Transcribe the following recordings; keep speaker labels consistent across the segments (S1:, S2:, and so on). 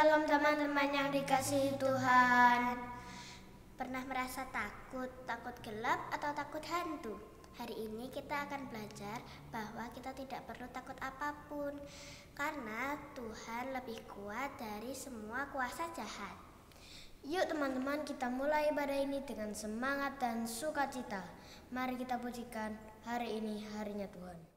S1: Shalom teman-teman yang dikasihi Tuhan. Pernah merasa takut gelap atau takut hantu? Hari ini kita akan belajar bahwa kita tidak perlu takut apapun, karena Tuhan lebih kuat dari semua kuasa jahat. Yuk teman-teman, kita mulai ibadah ini dengan semangat dan sukacita. Mari kita pujikan hari ini harinya Tuhan.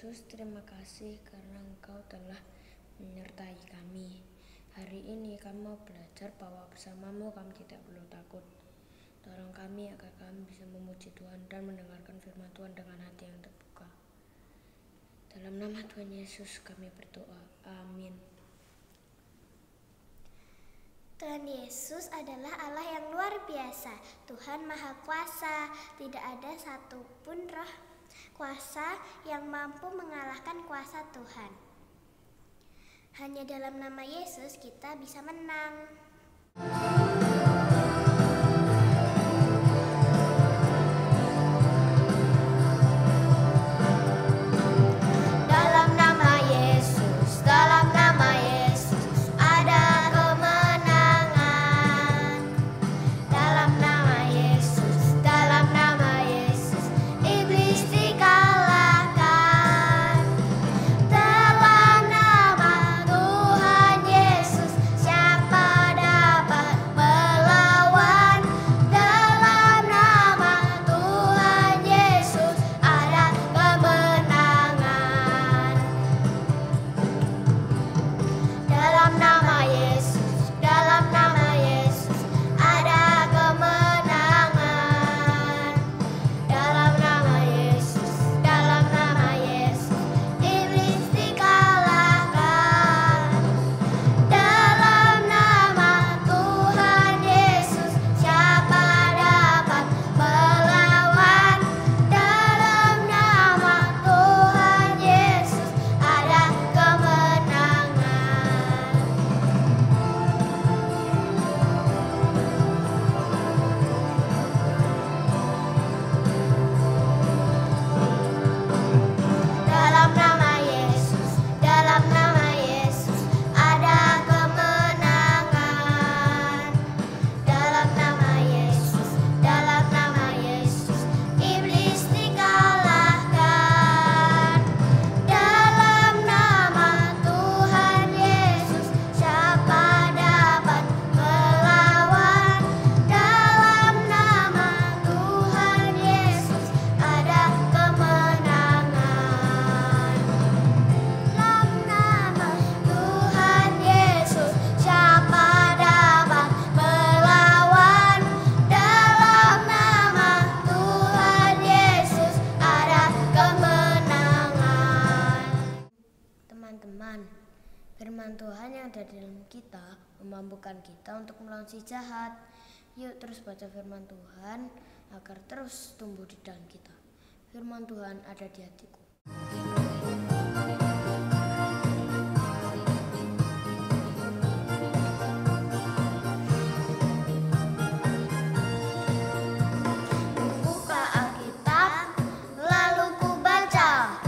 S2: Yesus, terima kasih karena Engkau telah menyertai kami. Hari ini kami mau belajar bahwa bersamamu kami tidak perlu takut. Tolong kami agar kami bisa memuji Tuhan dan mendengarkan firman Tuhan dengan hati yang terbuka. Dalam nama Tuhan Yesus kami berdoa. Amin.
S1: Tuhan Yesus adalah Allah yang luar biasa. Tuhan Maha Kuasa. Tidak ada satupun roh kuasa yang mampu mengalahkan kuasa Tuhan. Hanya dalam nama Yesus kita bisa menang.
S2: Firman Tuhan yang ada di dalam kita memampukan kita untuk melawan si jahat. Yuk terus baca firman Tuhan agar terus tumbuh di dalam kita. Firman Tuhan ada di hatiku.
S1: Buka Alkitab, lalu ku baca.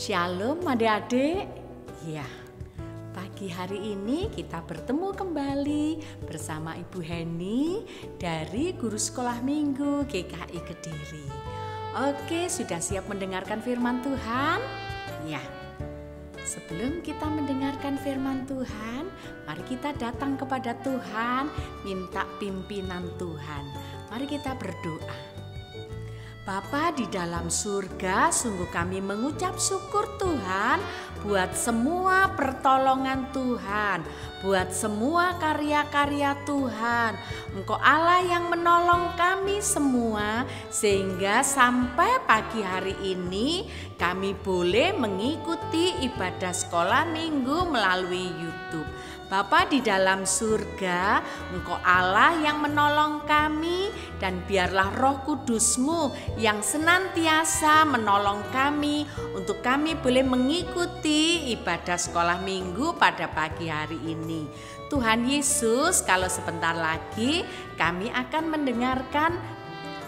S3: Shalom adik-adik. Ya, pagi hari ini kita bertemu kembali bersama Ibu Heni dari Guru Sekolah Minggu GKI Kediri. Oke, sudah siap mendengarkan firman Tuhan? Ya. Sebelum kita mendengarkan firman Tuhan, mari kita datang kepada Tuhan, minta pimpinan Tuhan. Mari kita berdoa. Bapa di dalam surga, sungguh kami mengucap syukur Tuhan buat semua pertolongan Tuhan, buat semua karya-karya Tuhan. Engkau Allah yang menolong kami semua sehingga sampai pagi hari ini kami boleh mengikuti ibadah sekolah minggu melalui YouTube. Bapa di dalam surga, Engkau Allah yang menolong kami dan biarlah Roh Kudus-Mu yang senantiasa menolong kami untuk kami boleh mengikuti ibadah sekolah minggu pada pagi hari ini. Tuhan Yesus, kalau sebentar lagi kami akan mendengarkan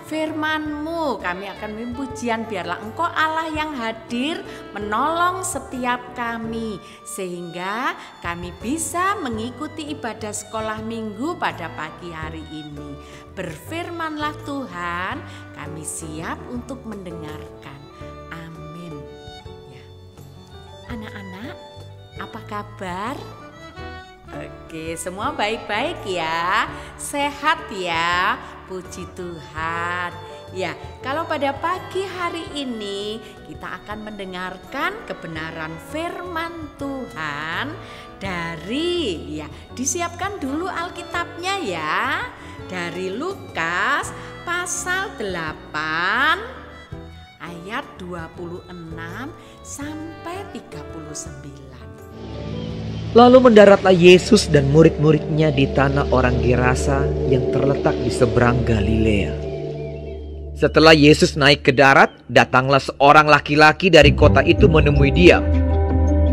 S3: firman-Mu, kami akan pujian, biarlah Engkau Allah yang hadir menolong setiap kami sehingga kami bisa mengikuti ibadah sekolah minggu pada pagi hari ini. Berfirmanlah Tuhan, kami siap untuk mendengarkan. Amin. Ya. Anak-anak, apa kabar? Oke, semua baik-baik ya, sehat ya. Puji Tuhan. Ya, kalau pada pagi hari ini kita akan mendengarkan kebenaran firman Tuhan dari, ya, disiapkan dulu Alkitabnya ya. Dari Lukas pasal 8 ayat 26 sampai 39.
S4: Lalu mendaratlah Yesus dan murid-muridnya di tanah orang Gerasa yang terletak di seberang Galilea. Setelah Yesus naik ke darat, datanglah seorang laki-laki dari kota itu menemui dia.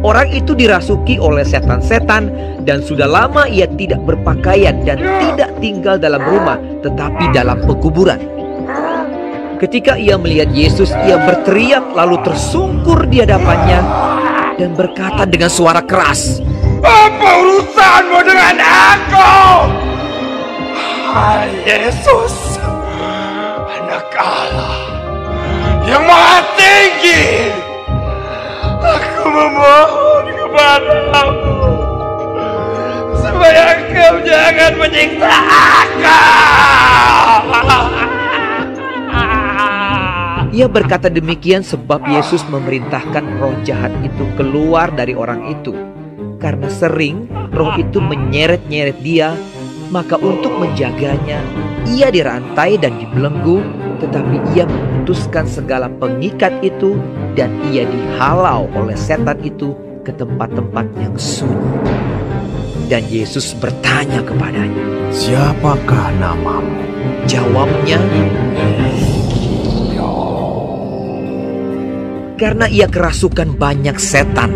S4: Orang itu dirasuki oleh setan-setan dan sudah lama ia tidak berpakaian dan tidak tinggal dalam rumah, tetapi dalam pekuburan. Ketika ia melihat Yesus, ia berteriak lalu tersungkur di hadapannya dan berkata dengan suara keras, "Apa urusanmu dengan aku? Hai Yesus, Anak Allah yang Maha Tinggi, aku memohon kepadamu supaya Engkau jangan menyiksa aku." Ia berkata demikian sebab Yesus memerintahkan roh jahat itu keluar dari orang itu. Karena sering roh itu menyeret-nyeret dia, maka untuk menjaganya, ia dirantai dan dibelenggu, tetapi ia memutuskan segala pengikat itu dan ia dihalau oleh setan itu ke tempat-tempat yang sunyi. Dan Yesus bertanya kepadanya, "Siapakah namamu?" Jawabnya, "Karena ia kerasukan banyak setan."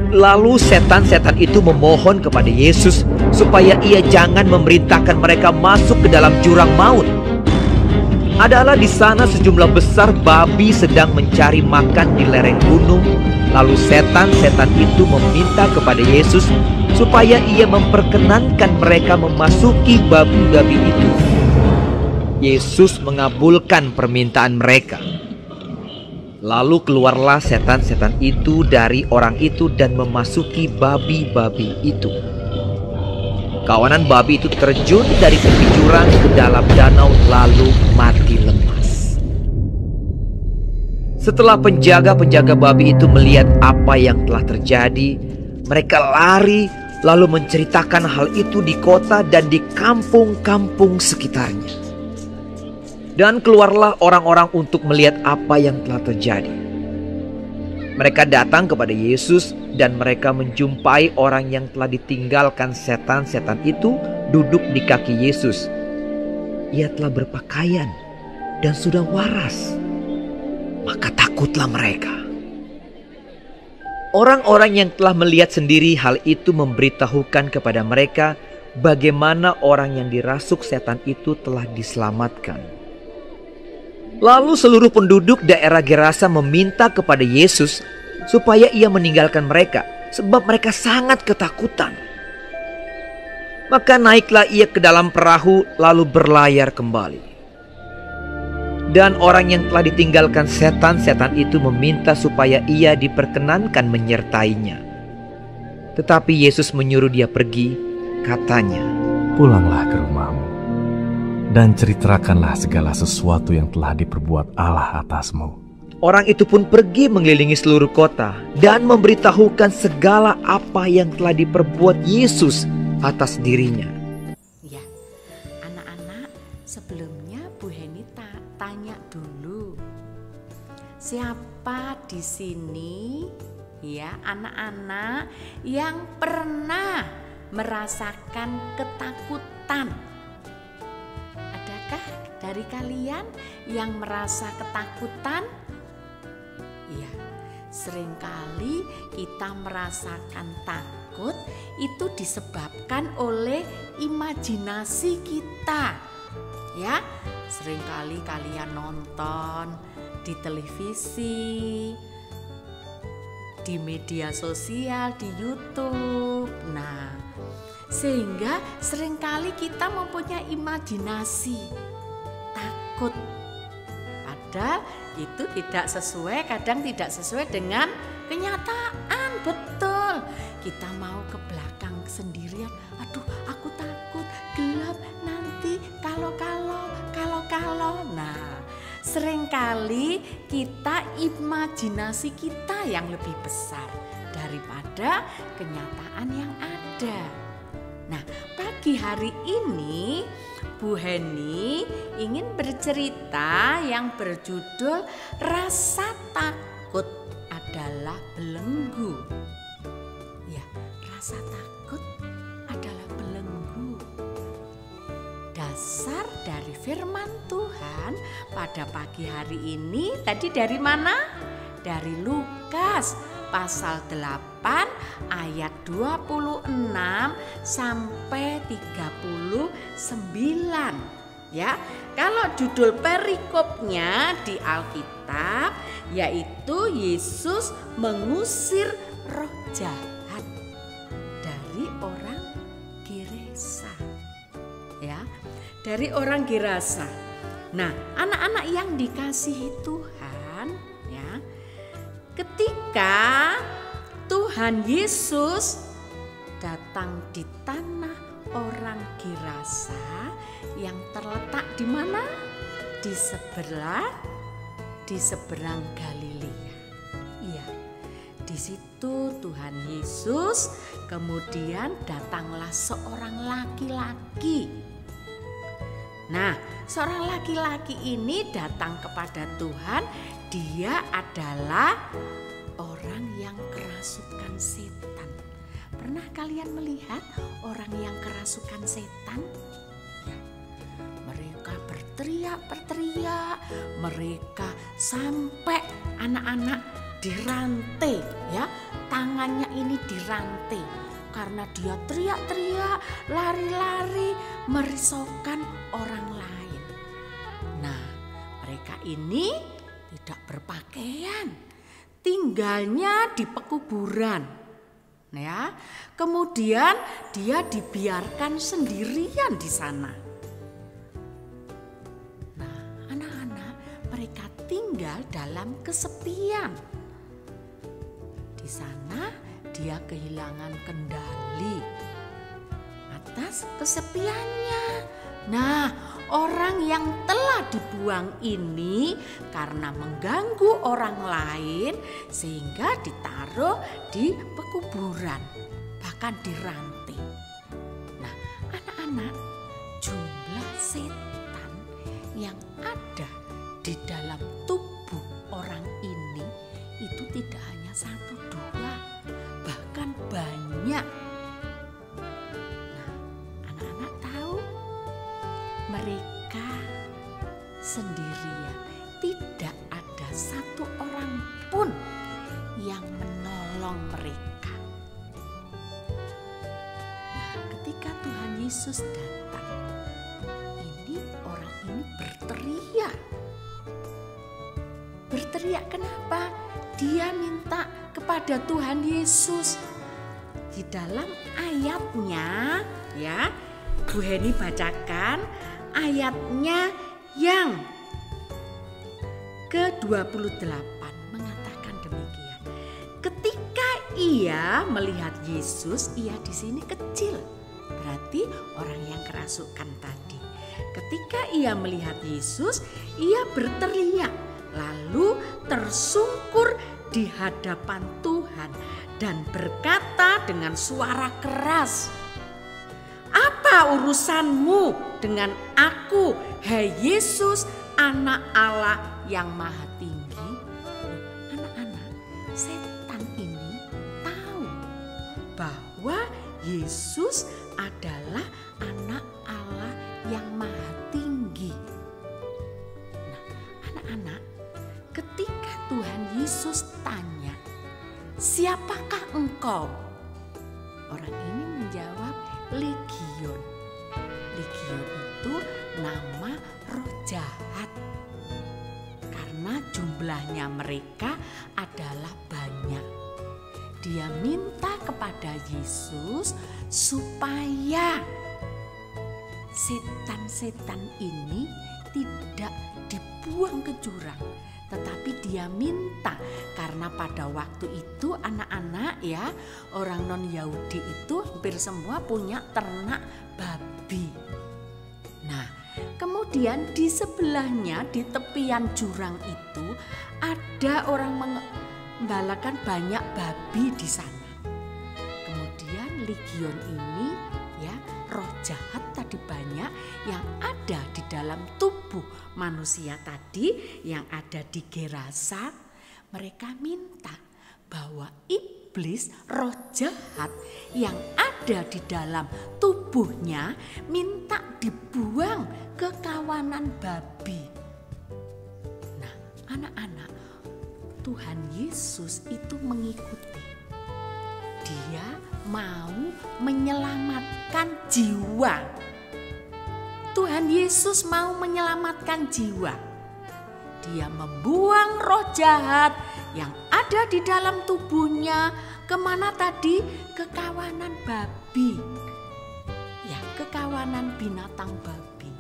S4: Lalu setan-setan itu memohon kepada Yesus supaya ia jangan memerintahkan mereka masuk ke dalam jurang maut. Adalah di sana sejumlah besar babi sedang mencari makan di lereng gunung. Lalu setan-setan itu meminta kepada Yesus supaya ia memperkenankan mereka memasuki babi-babi itu. Yesus mengabulkan permintaan mereka. Lalu keluarlah setan-setan itu dari orang itu dan memasuki babi-babi itu. Kawanan babi itu terjun dari tepi jurang ke dalam danau lalu mati lemas. Setelah penjaga-penjaga babi itu melihat apa yang telah terjadi, mereka lari lalu menceritakan hal itu di kota dan di kampung-kampung sekitarnya. Dan keluarlah orang-orang untuk melihat apa yang telah terjadi. Mereka datang kepada Yesus dan mereka menjumpai orang yang telah ditinggalkan setan-setan itu duduk di kaki Yesus. Ia telah berpakaian dan sudah waras. Maka takutlah mereka. Orang-orang yang telah melihat sendiri hal itu memberitahukan kepada mereka bagaimana orang yang dirasuk setan itu telah diselamatkan. Lalu seluruh penduduk daerah Gerasa meminta kepada Yesus supaya ia meninggalkan mereka, sebab mereka sangat ketakutan. Maka naiklah ia ke dalam perahu lalu berlayar kembali. Dan orang yang telah ditinggalkan setan-setan itu meminta supaya ia diperkenankan menyertainya. Tetapi Yesus menyuruh dia pergi, katanya,
S5: "Pulanglah ke rumahmu dan ceritakanlah segala sesuatu yang telah diperbuat Allah atasmu."
S4: Orang itu pun pergi mengelilingi seluruh kota dan memberitahukan segala apa yang telah diperbuat Yesus atas dirinya.
S3: Ya, anak-anak, sebelumnya Bu Heni tanya dulu. Siapa di sini ya anak-anak yang pernah merasakan ketakutan? Adakah dari kalian yang merasa ketakutan? Ya, seringkali kita merasakan takut itu disebabkan oleh imajinasi kita. Ya, seringkali kalian nonton di televisi, di media sosial, di YouTube. Nah, sehingga seringkali kita mempunyai imajinasi takut. Padahal itu tidak sesuai, kadang tidak sesuai dengan kenyataan. Betul, kita mau ke belakang sendirian. Aduh, aku takut gelap nanti kalau. Nah, seringkali kita imajinasi kita yang lebih besar daripada kenyataan yang ada. Nah, pagi hari ini Bu Heni ingin bercerita yang berjudul Rasa Takut Adalah Belenggu. Ya, rasa takut adalah belenggu. Dasar dari firman Tuhan pada pagi hari ini tadi dari mana? Dari Lukas pasal 8 ayat 26 sampai 39 ya. Kalau judul perikopnya di Alkitab yaitu Yesus mengusir roh jahat dari orang Gerasa. Ya, dari orang Gerasa. Nah, anak-anak yang dikasihi Tuhan ya, ketika Tuhan Yesus datang di tanah orang Gerasa yang terletak di mana? Di seberang Galilea. Iya. Di situ Tuhan Yesus kemudian datanglah seorang laki-laki. Nah, seorang laki-laki ini datang kepada Tuhan. Dia adalah orang yang kerasukan setan. Pernah kalian melihat orang yang kerasukan setan? Ya, mereka berteriak, mereka sampai anak-anak dirantai, ya, tangannya ini dirantai karena dia teriak-teriak, lari-lari, merisaukan orang lain. Nah, mereka ini tidak berpakaian, tinggalnya di pekuburan. Ya, kemudian dia dibiarkan sendirian di sana. Nah, anak-anak mereka tinggal dalam kesepian. Di sana dia kehilangan kendali atas kesepiannya. Nah, orang yang telah dibuang ini karena mengganggu orang lain sehingga ditaruh di pekuburan, bahkan dirantai. Nah, anak-anak, jumlah setan yang ada di dalam tubuh orang ini itu tidak hanya 1, 2, bahkan banyak. Mereka sendirian, tidak ada satu orang pun yang menolong mereka. Nah, ketika Tuhan Yesus datang, orang ini berteriak. Berteriak kenapa? Dia minta kepada Tuhan Yesus. Di dalam ayatnya ya, Bu Heni bacakan ayatnya yang ke-28 mengatakan demikian. Ketika ia melihat Yesus, ia di sini kecil. Berarti orang yang kerasukan tadi. Ketika ia melihat Yesus, ia berteriak, lalu tersungkur di hadapan Tuhan dan berkata dengan suara keras, "Apa urusanmu dengan aku, hai Yesus, Anak Allah yang Maha Tinggi?" Anak-anak, setan ini tahu bahwa Yesus adalah Anak Allah yang Maha Tinggi. Nah, anak-anak, ketika Tuhan Yesus tanya, "Siapakah engkau?" Orang ini menjawab, Legion. Legion itu nama roh jahat. Karena jumlahnya mereka adalah banyak. Dia minta kepada Yesus supaya setan-setan ini tidak dibuang ke jurang. Tetapi dia minta karena pada waktu itu anak-anak ya, orang non-Yahudi itu hampir semua punya ternak babi. Nah, kemudian di sebelahnya di tepian jurang itu ada orang mengembalakan banyak babi di sana. Kemudian legion ini ya, roh jahat tadi banyak yang ada di dalam tubuh manusia tadi yang ada di Gerasa. Mereka minta bahwa iblis roh jahat yang ada di dalam tubuhnya minta dibuang ke kawanan babi. Nah, anak-anak, Tuhan Yesus itu mengikuti. Dia mau menyelamatkan jiwa. Tuhan Yesus mau menyelamatkan jiwa. Dia membuang roh jahat yang ada di dalam tubuhnya kemana tadi? Ke kawanan babi. Ya, ke kawanan binatang babi.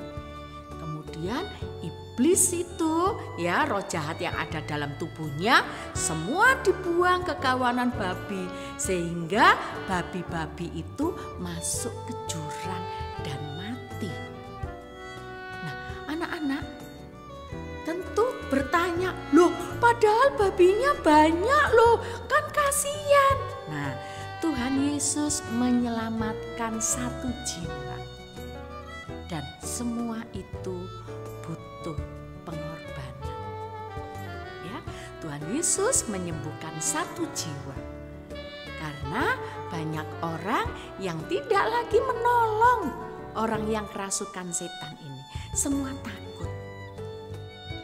S3: Kemudian iblis itu ya, roh jahat yang ada dalam tubuhnya semua dibuang ke kawanan babi sehingga babi-babi itu masuk ke jurang dan mati. Nah, anak-anak tentu bertanya, "Loh, padahal babinya banyak loh, kan kasihan." Nah, Tuhan Yesus menyelamatkan satu jiwa. Dan semua itu butuh pengorbanan. Ya, Tuhan Yesus menyembuhkan satu jiwa. Karena banyak orang yang tidak lagi menolong orang yang kerasukan setan ini. Semua takut.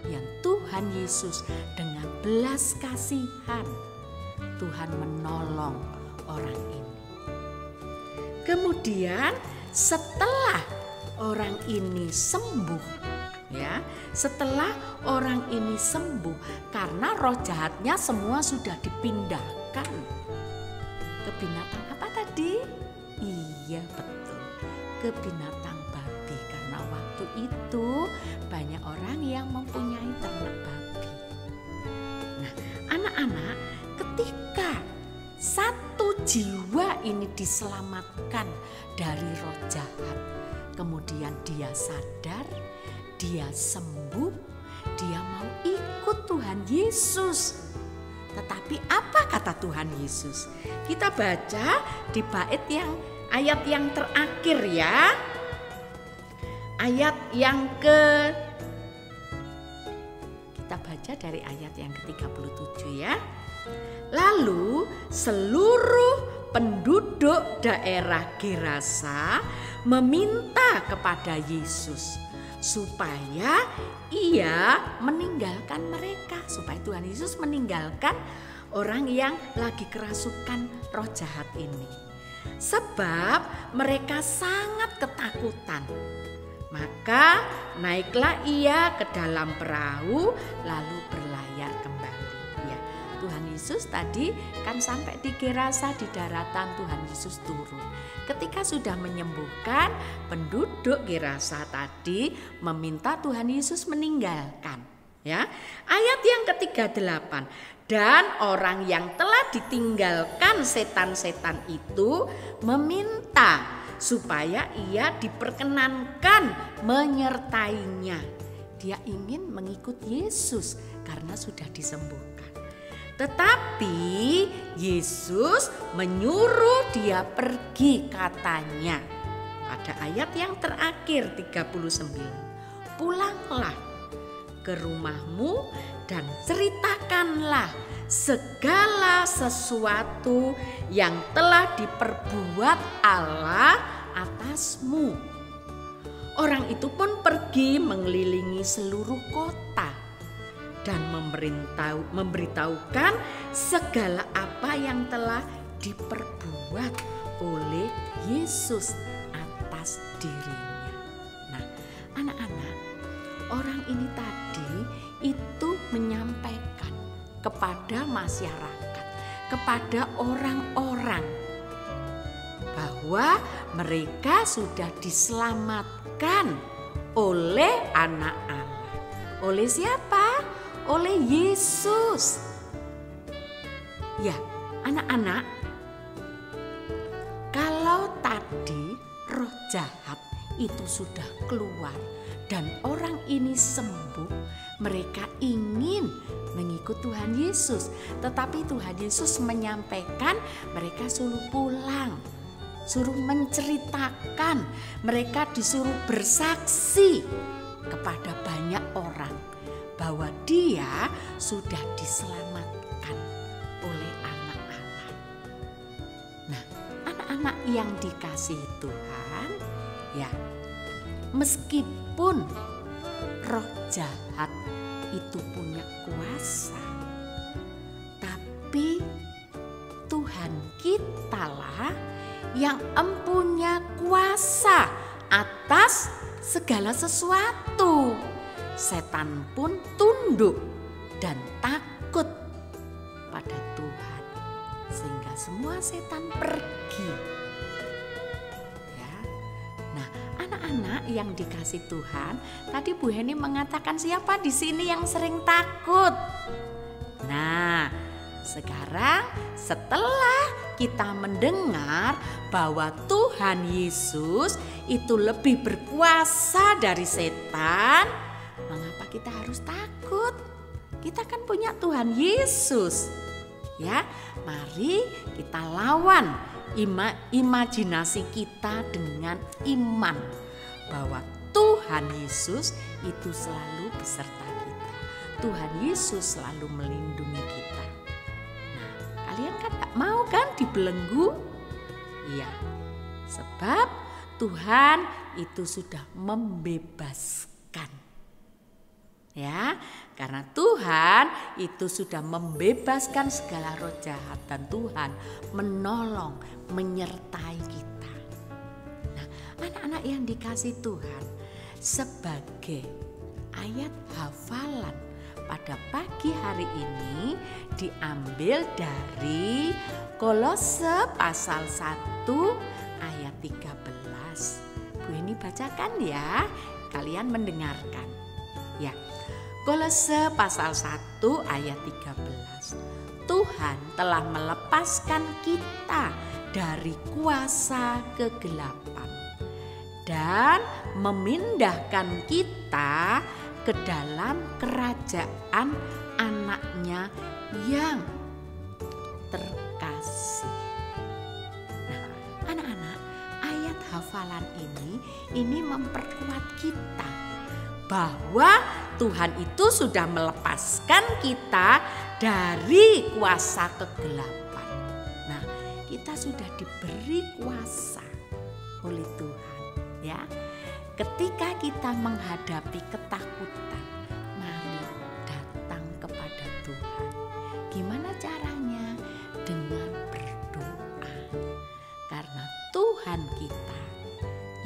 S3: Yang Tuhan Yesus dengan belas kasihan, Tuhan menolong orang ini. Kemudian setelah orang ini sembuh, ya, setelah orang ini sembuh karena roh jahatnya semua sudah dipindahkan ke binatang apa tadi? Iya, betul, ke binatang babi karena waktu itu banyak orang yang mempunyai ternak babi. Nah, anak-anak, ketika satu jiwa ini diselamatkan dari roh jahat, kemudian dia sadar, dia sembuh, dia mau ikut Tuhan Yesus. Tetapi apa kata Tuhan Yesus? Kita baca di bait yang ayat yang terakhir ya. Ayat yang kita baca dari ayat yang ke-37 ya. Lalu seluruh penduduk daerah Gerasa meminta kepada Yesus supaya ia meninggalkan mereka, supaya Tuhan Yesus meninggalkan orang yang lagi kerasukan roh jahat ini. Sebab mereka sangat ketakutan. Maka naiklah ia ke dalam perahu lalu berlayar kembali. Ya, Tuhan Yesus Yesus tadi kan sampai di Gerasa, di daratan Tuhan Yesus turun. Ketika sudah menyembuhkan, penduduk Gerasa tadi meminta Tuhan Yesus meninggalkan. Ya, ayat yang ke-38, dan orang yang telah ditinggalkan setan-setan itu meminta supaya ia diperkenankan menyertainya. Dia ingin mengikut Yesus karena sudah disembuhkan. Tetapi Yesus menyuruh dia pergi, katanya. Pada ayat yang terakhir 39. Pulanglah ke rumahmu dan ceritakanlah segala sesuatu yang telah diperbuat Allah atasmu. Orang itu pun pergi mengelilingi seluruh kota dan memberitahukan segala apa yang telah diperbuat oleh Yesus atas dirinya. Nah, anak-anak, orang ini tadi itu menyampaikan kepada masyarakat, kepada orang-orang bahwa mereka sudah diselamatkan oleh anak Allah. Oleh siapa? Oleh Yesus. Ya, anak-anak, kalau tadi roh jahat itu sudah keluar dan orang ini sembuh, mereka ingin mengikut Tuhan Yesus. Tetapi Tuhan Yesus menyampaikan mereka suruh pulang, suruh menceritakan, mereka disuruh bersaksi kepada banyak orang bahwa dia sudah diselamatkan oleh anak Allah. Nah, anak-anak yang dikasihi Tuhan, ya, meskipun roh jahat itu punya kuasa, tapi Tuhan kitalah yang empunya kuasa atas segala sesuatu. Setan pun tunduk dan takut pada Tuhan, sehingga semua setan pergi. Ya. Nah, anak-anak yang dikasih Tuhan, tadi Bu Heni mengatakan siapa di sini yang sering takut? Nah, sekarang setelah kita mendengar bahwa Tuhan Yesus itu lebih berkuasa dari setan, mengapa kita harus takut? Kita kan punya Tuhan Yesus. Ya, mari kita lawan imajinasi kita dengan iman bahwa Tuhan Yesus itu selalu beserta kita. Tuhan Yesus selalu melindungi kita. Nah, kalian kan gak mau kan dibelenggu? Iya, sebab Tuhan itu sudah membebaskan. Ya, karena Tuhan itu sudah membebaskan segala roh jahat dan Tuhan menolong, menyertai kita. Nah, anak-anak yang dikasih Tuhan, sebagai ayat hafalan pada pagi hari ini diambil dari Kolose pasal 1 ayat 13. Bu ini bacakan ya, kalian mendengarkan. Ya, Kolose pasal 1 ayat 13. Tuhan telah melepaskan kita dari kuasa kegelapan dan memindahkan kita ke dalam kerajaan anaknya yang terkasih. Nah, anak-anak, ayat hafalan ini memperkuat kita bahwa Tuhan itu sudah melepaskan kita dari kuasa kegelapan. Nah, kita sudah diberi kuasa oleh Tuhan, ya. Ketika kita menghadapi ketakutan, mari datang kepada Tuhan. Gimana caranya? Dengan berdoa. Karena Tuhan kita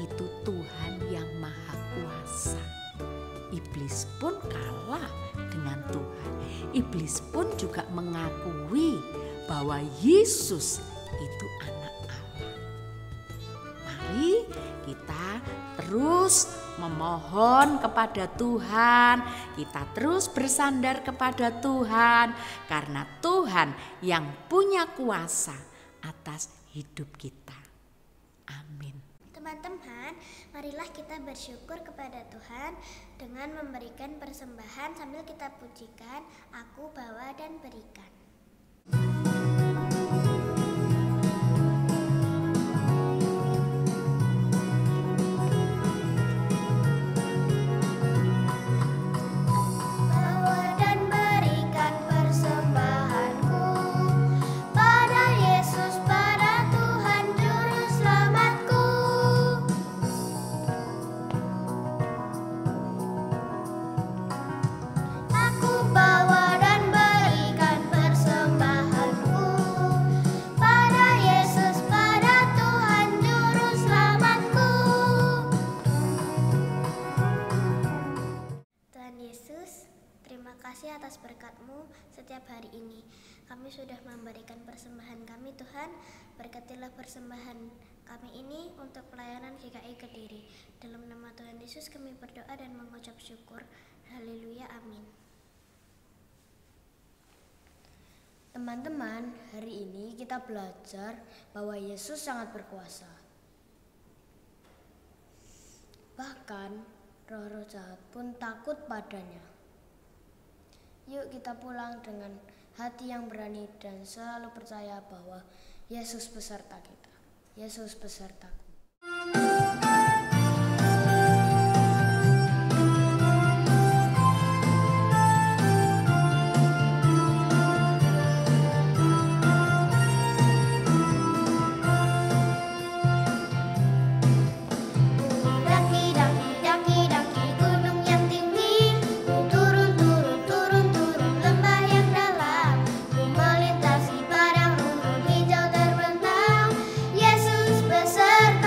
S3: itu Tuhan yang maha kuasa. Iblis pun kalah dengan Tuhan. Iblis pun juga juga mengakui bahwa Yesus itu anak Allah. Mari kita terus memohon kepada Tuhan, kita terus bersandar kepada Tuhan, karena Tuhan yang punya kuasa atas hidup kita. Amin.
S1: Teman-teman, marilah kita bersyukur kepada Tuhan dengan memberikan persembahan sambil kita pujikan, aku bawa dan berikan. Atas berkat-Mu setiap hari ini. Kami sudah memberikan persembahan kami, Tuhan. Berkatilah persembahan kami ini untuk pelayanan GKI Kediri. Dalam nama Tuhan Yesus kami berdoa dan mengucap syukur. Haleluya, amin.
S2: Teman-teman, hari ini kita belajar bahwa Yesus sangat berkuasa. Bahkan roh-roh jahat pun takut padanya. Yuk kita pulang dengan hati yang berani dan selalu percaya bahwa Yesus beserta kita. Yesus besertaku.
S1: Yesus beserta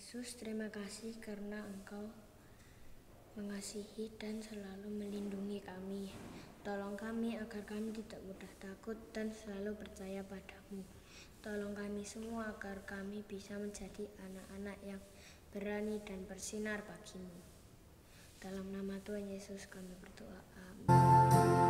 S2: Yesus, terima kasih karena Engkau mengasihi dan selalu melindungi kami. Tolong kami agar kami tidak mudah takut dan selalu percaya padamu. Tolong kami semua agar kami bisa menjadi anak-anak yang berani dan bersinar bagimu. Dalam nama Tuhan Yesus kami berdoa. Amin.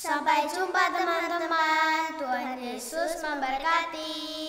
S1: Sampai jumpa teman-teman. Tuhan Yesus memberkati.